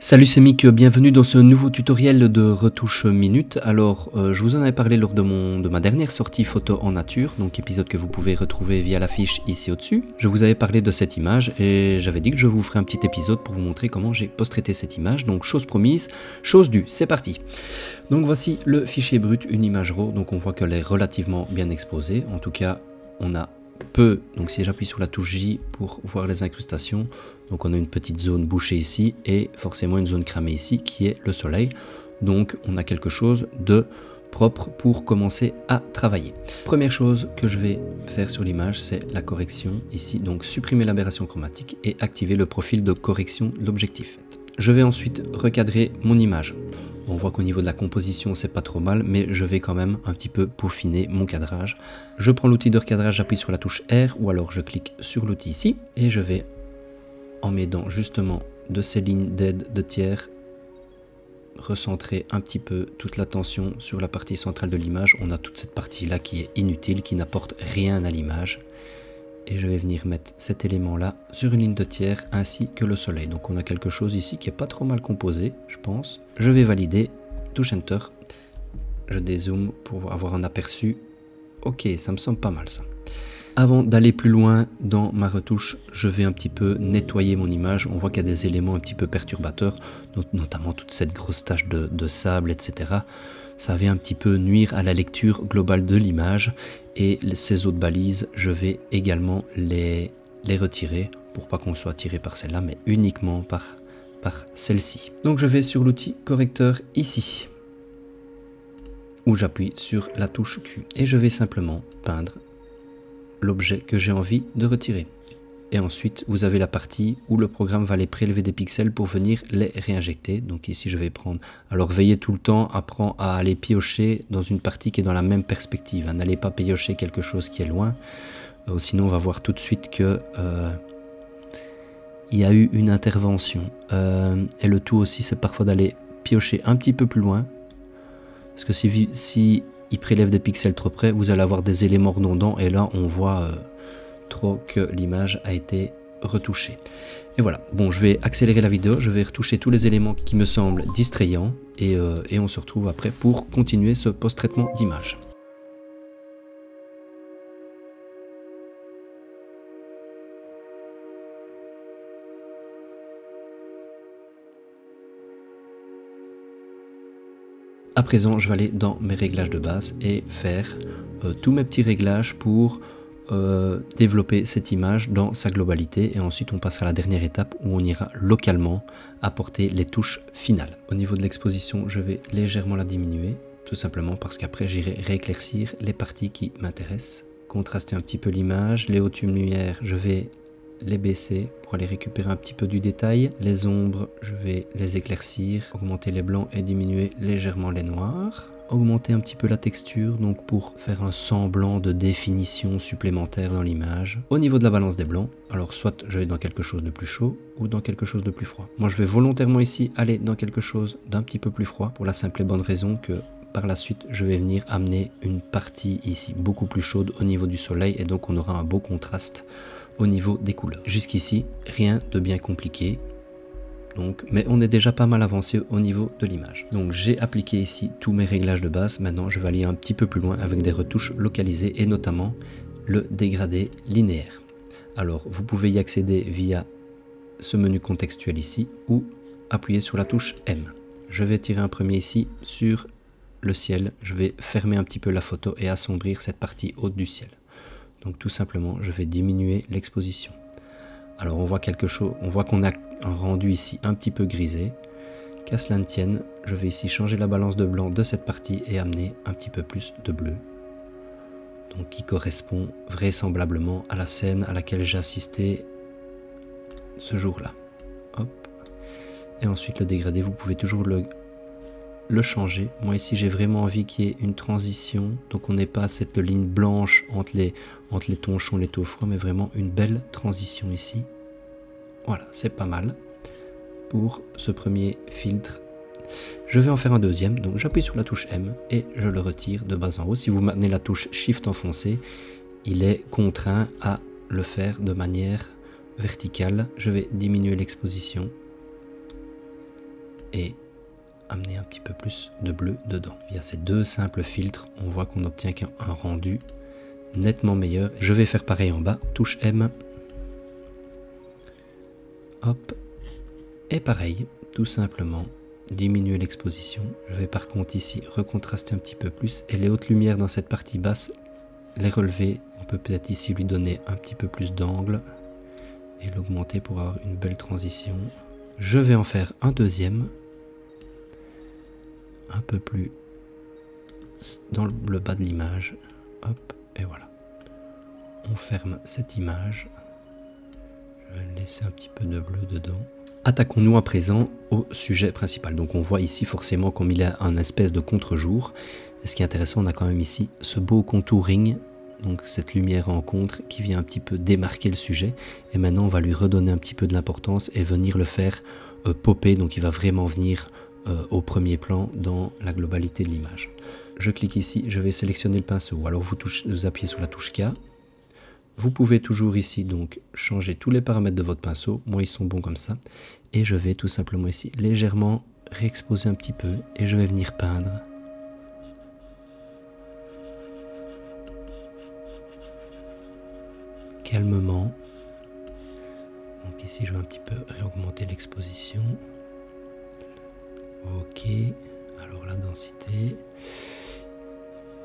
Salut, c'est Mick, bienvenue dans ce nouveau tutoriel de retouche minute. Alors, je vous en avais parlé lors de ma dernière sortie photo en nature, donc épisode que vous pouvez retrouver via la fiche ici au-dessus. Je vous avais parlé de cette image et j'avais dit que je vous ferai un petit épisode pour vous montrer comment j'ai post-traité cette image. Donc, chose promise, chose due, c'est parti. Donc, voici le fichier brut, une image RAW, donc on voit qu'elle est relativement bien exposée. En tout cas, on a peu, donc si j'appuie sur la touche J pour voir les incrustations, donc on a une petite zone bouchée ici et forcément une zone cramée ici qui est le soleil. Donc on a quelque chose de propre pour commencer à travailler. Première chose que je vais faire sur l'image, c'est la correction ici, donc supprimer l'aberration chromatique et activer le profil de correction de l'objectif. Je vais ensuite recadrer mon image. On voit qu'au niveau de la composition, c'est pas trop mal, mais je vais quand même un petit peu peaufiner mon cadrage. Je prends l'outil de recadrage, j'appuie sur la touche R ou alors je clique sur l'outil ici et je vais, en m'aidant justement de ces lignes d'aide de tiers, recentrer un petit peu toute l'attention sur la partie centrale de l'image. On a toute cette partie là qui est inutile, qui n'apporte rien à l'image. Et je vais venir mettre cet élément là sur une ligne de tiers ainsi que le soleil. Donc on a quelque chose ici qui est pas trop mal composé, je pense. Je vais valider, touche Enter. Je dézoome pour avoir un aperçu. Ok, ça me semble pas mal ça. Avant d'aller plus loin dans ma retouche, je vais un petit peu nettoyer mon image. On voit qu'il y a des éléments un petit peu perturbateurs, notamment toute cette grosse tache de sable, etc. Ça vient un petit peu nuire à la lecture globale de l'image. Et ces autres balises, je vais également les retirer pour pas qu'on soit tiré par celle-là, mais uniquement par celle-ci. Donc je vais sur l'outil correcteur ici, où j'appuie sur la touche Q et je vais simplement peindre l'objet que j'ai envie de retirer. Et ensuite, vous avez la partie où le programme va aller prélever des pixels pour venir les réinjecter. Donc ici, je vais prendre... Alors, veillez tout le temps à aller piocher dans une partie qui est dans la même perspective. N'allez pas piocher quelque chose qui est loin. Sinon, on va voir tout de suite que il y a eu une intervention. Et le tout aussi, c'est parfois d'aller piocher un petit peu plus loin. Parce que si il prélève des pixels trop près, vous allez avoir des éléments redondants. Et là, on voit... trop que l'image a été retouchée. Et voilà, bon, je vais accélérer la vidéo, je vais retoucher tous les éléments qui me semblent distrayants et on se retrouve après pour continuer ce post-traitement d'image. À présent, je vais aller dans mes réglages de base et faire tous mes petits réglages pour développer cette image dans sa globalité et ensuite on passera à la dernière étape où on ira localement apporter les touches finales. Au niveau de l'exposition, je vais légèrement la diminuer, tout simplement parce qu'après j'irai rééclaircir les parties qui m'intéressent, contraster un petit peu l'image. Les hautes lumières, je vais les baisser pour aller récupérer un petit peu du détail. Les ombres, je vais les éclaircir, augmenter les blancs et diminuer légèrement les noirs. Augmenter un petit peu la texture, donc pour faire un semblant de définition supplémentaire dans l'image. Au niveau de la balance des blancs, alors soit je vais dans quelque chose de plus chaud ou dans quelque chose de plus froid. Moi je vais volontairement ici aller dans quelque chose d'un petit peu plus froid pour la simple et bonne raison que par la suite je vais venir amener une partie ici beaucoup plus chaude au niveau du soleil et donc on aura un beau contraste au niveau des couleurs. Jusqu'ici, rien de bien compliqué. Donc, mais on est déjà pas mal avancé au niveau de l'image. Donc j'ai appliqué ici tous mes réglages de base. Maintenant je vais aller un petit peu plus loin avec des retouches localisées et notamment le dégradé linéaire. Alors vous pouvez y accéder via ce menu contextuel ici ou appuyer sur la touche M. Je vais tirer un premier ici sur le ciel. Je vais fermer un petit peu la photo et assombrir cette partie haute du ciel. Donc tout simplement je vais diminuer l'exposition. Alors on voit quelque chose, on voit qu'on a un rendu ici un petit peu grisé. Qu'à cela ne tienne, je vais ici changer la balance de blanc de cette partie et amener un petit peu plus de bleu. Donc qui correspond vraisemblablement à la scène à laquelle j'ai assisté ce jour-là. Hop. Et ensuite le dégradé, vous pouvez toujours le changer. Moi ici j'ai vraiment envie qu'il y ait une transition, donc on n'ait pas cette ligne blanche entre les tons chauds et les tons froids, mais vraiment une belle transition ici. Voilà, c'est pas mal pour ce premier filtre. Je vais en faire un deuxième, donc j'appuie sur la touche M et je le retire de bas en haut. Si vous maintenez la touche Shift enfoncée, il est contraint à le faire de manière verticale. Je vais diminuer l'exposition et amener un petit peu plus de bleu dedans. Via ces deux simples filtres, on voit qu'on obtient un rendu nettement meilleur. Je vais faire pareil en bas, touche M. Hop. Et pareil, tout simplement, diminuer l'exposition. Je vais par contre ici recontraster un petit peu plus et les hautes lumières dans cette partie basse, les relever. On peut peut-être ici lui donner un petit peu plus d'angle et l'augmenter pour avoir une belle transition. Je vais en faire un deuxième, un peu plus dans le bas de l'image. Hop, et voilà. On ferme cette image. Je vais laisser un petit peu de bleu dedans. Attaquons-nous à présent au sujet principal. Donc on voit ici forcément comme il y a un espèce de contre-jour. Et ce qui est intéressant, on a quand même ici ce beau contouring, donc cette lumière en contre qui vient un petit peu démarquer le sujet. Et maintenant on va lui redonner un petit peu de l'importance et venir le faire popper. Donc il va vraiment venir au premier plan dans la globalité de l'image. Je clique ici, je vais sélectionner le pinceau. Alors vous appuyez sur la touche K. Vous pouvez toujours ici donc changer tous les paramètres de votre pinceau. Moi ils sont bons comme ça. Et je vais tout simplement ici légèrement réexposer un petit peu et je vais venir peindre. Calmement. Donc ici je vais un petit peu réaugmenter l'exposition. Ok, alors la densité.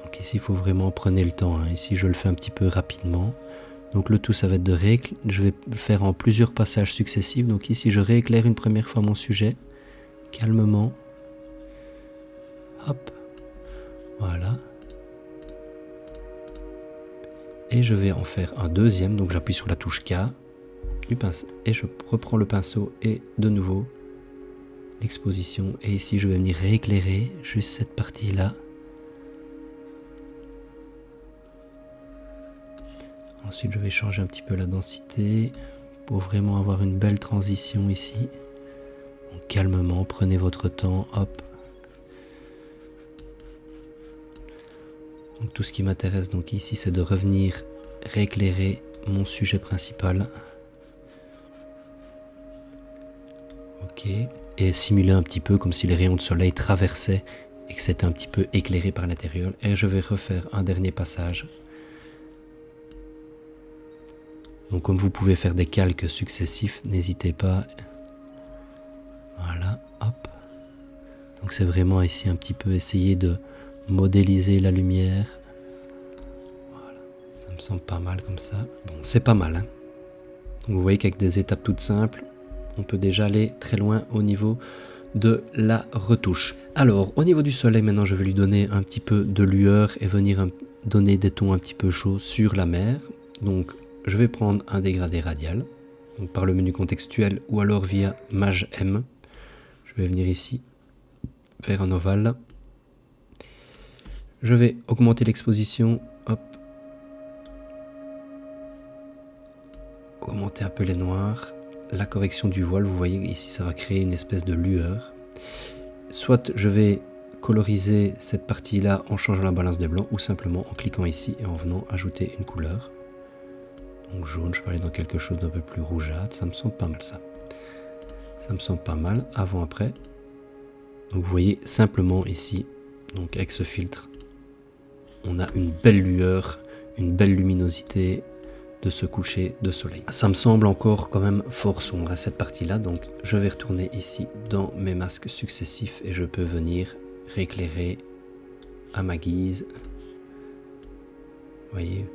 Donc ici il faut vraiment prendre le temps, hein. Ici je le fais un petit peu rapidement. Donc le tout ça va être de je vais faire en plusieurs passages successifs. Donc ici je rééclaire une première fois mon sujet, calmement. Hop, voilà. Et je vais en faire un deuxième, donc j'appuie sur la touche K du pinceau et je reprends le pinceau et de nouveau l'exposition. Et ici je vais venir rééclairer juste cette partie là. Ensuite je vais changer un petit peu la densité pour vraiment avoir une belle transition ici. Donc calmement, prenez votre temps, hop. Donc tout ce qui m'intéresse donc ici c'est de revenir rééclairer mon sujet principal. Ok, et simuler un petit peu comme si les rayons de soleil traversaient et que c'était un petit peu éclairé par l'intérieur. Et je vais refaire un dernier passage. Donc comme vous pouvez faire des calques successifs, n'hésitez pas. Voilà, hop. Donc c'est vraiment ici un petit peu essayer de modéliser la lumière. Voilà, ça me semble pas mal comme ça. Bon, c'est pas mal, hein. Donc vous voyez qu'avec des étapes toutes simples, on peut déjà aller très loin au niveau de la retouche. Alors au niveau du soleil, maintenant je vais lui donner un petit peu de lueur et venir donner des tons un petit peu chauds sur la mer. Donc je vais prendre un dégradé radial, donc par le menu contextuel ou alors via Maj M. Je vais venir ici, faire un ovale. Je vais augmenter l'exposition, hop. Augmenter un peu les noirs. La correction du voile, vous voyez ici ça va créer une espèce de lueur. Soit je vais coloriser cette partie-là en changeant la balance des blancs ou simplement en cliquant ici et en venant ajouter une couleur. Donc jaune, je peux aller dans quelque chose d'un peu plus rougeâtre, ça me semble pas mal ça. Ça me semble pas mal, avant, après. Donc vous voyez simplement ici, donc avec ce filtre, on a une belle lueur, une belle luminosité de ce coucher de soleil. Ça me semble encore quand même fort sombre à cette partie-là, donc je vais retourner ici dans mes masques successifs et je peux venir rééclairer à ma guise. Vous voyez,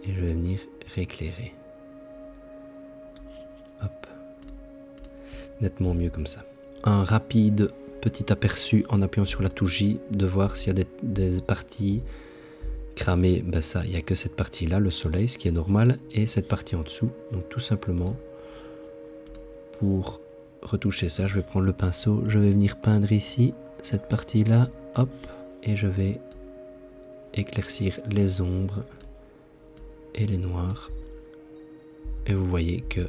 et je vais venir rééclairer. Hop. Nettement mieux comme ça. Un rapide petit aperçu en appuyant sur la touche J de voir s'il y a des parties cramées. Ben ça, il n'y a que cette partie-là, le soleil, ce qui est normal, et cette partie en dessous. Donc tout simplement, pour retoucher ça, je vais prendre le pinceau, je vais venir peindre ici, cette partie-là, hop, et je vais éclaircir les ombres et les noirs. Et vous voyez que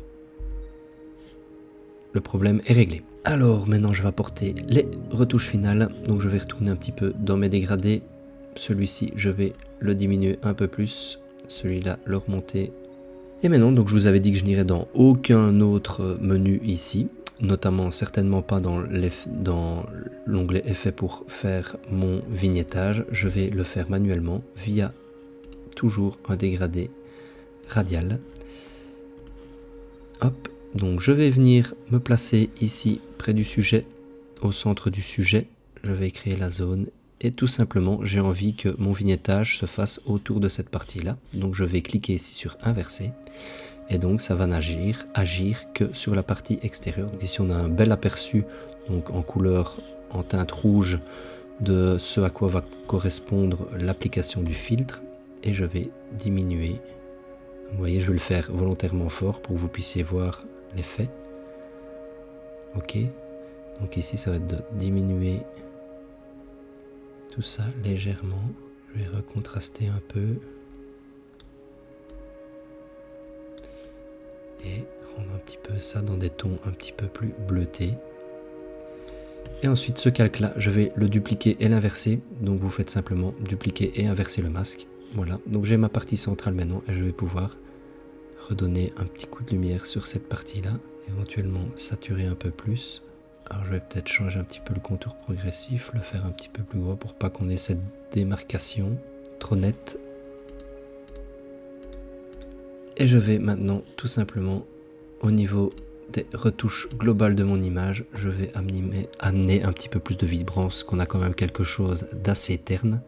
le problème est réglé. Alors maintenant je vais apporter les retouches finales. Donc je vais retourner un petit peu dans mes dégradés. Celui-ci je vais le diminuer un peu plus. Celui-là le remonter Et maintenant, donc je vous avais dit que je n'irais dans aucun autre menu ici, notamment certainement pas dans l'onglet effet pour faire mon vignettage. Je vais le faire manuellement via toujours un dégradé radial. Hop, donc je vais venir me placer ici près du sujet, au centre du sujet. Je vais créer la zone et tout simplement j'ai envie que mon vignettage se fasse autour de cette partie-là. Donc je vais cliquer ici sur inverser. Et donc ça va n'agir que sur la partie extérieure. Donc ici on a un bel aperçu donc en couleur, en teinte rouge de ce à quoi va correspondre l'application du filtre. Et je vais diminuer. Vous voyez, je vais le faire volontairement fort pour que vous puissiez voir l'effet. Ok, donc ici ça va être de diminuer tout ça légèrement. Je vais recontraster un peu. Et rendre un petit peu ça dans des tons un petit peu plus bleutés. Et ensuite ce calque là, je vais le dupliquer et l'inverser. Donc vous faites simplement dupliquer et inverser le masque. Voilà, donc j'ai ma partie centrale maintenant et je vais pouvoir redonner un petit coup de lumière sur cette partie là. Éventuellement saturer un peu plus. Alors je vais peut-être changer un petit peu le contour progressif, le faire un petit peu plus gros pour pas qu'on ait cette démarcation trop nette. Et je vais maintenant tout simplement au niveau des retouches globales de mon image, je vais amener un petit peu plus de vibrance, qu'on a quand même quelque chose d'assez terne.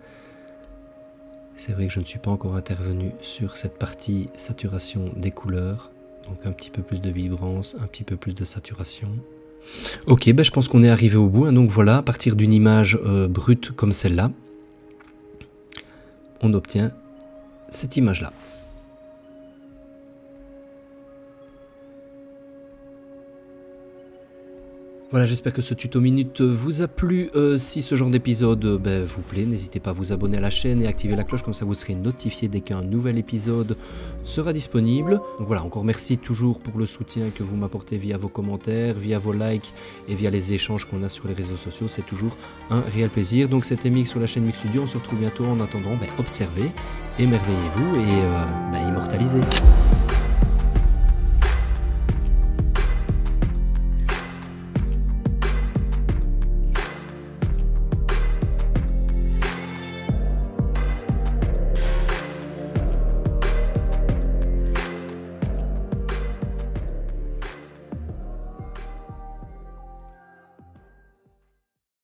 C'est vrai que je ne suis pas encore intervenu sur cette partie saturation des couleurs, donc un petit peu plus de vibrance, un petit peu plus de saturation. Ok, ben je pense qu'on est arrivé au bout, hein, donc voilà, à partir d'une image brute comme celle-là, on obtient cette image-là. Voilà, j'espère que ce tuto minute vous a plu. Si ce genre d'épisode vous plaît, n'hésitez pas à vous abonner à la chaîne et activer la cloche, comme ça vous serez notifié dès qu'un nouvel épisode sera disponible. Donc voilà, encore merci toujours pour le soutien que vous m'apportez via vos commentaires, via vos likes et via les échanges qu'on a sur les réseaux sociaux. C'est toujours un réel plaisir. Donc c'était Mix sur la chaîne Mix Studio. On se retrouve bientôt. En attendant, observez, émerveillez-vous et immortalisez.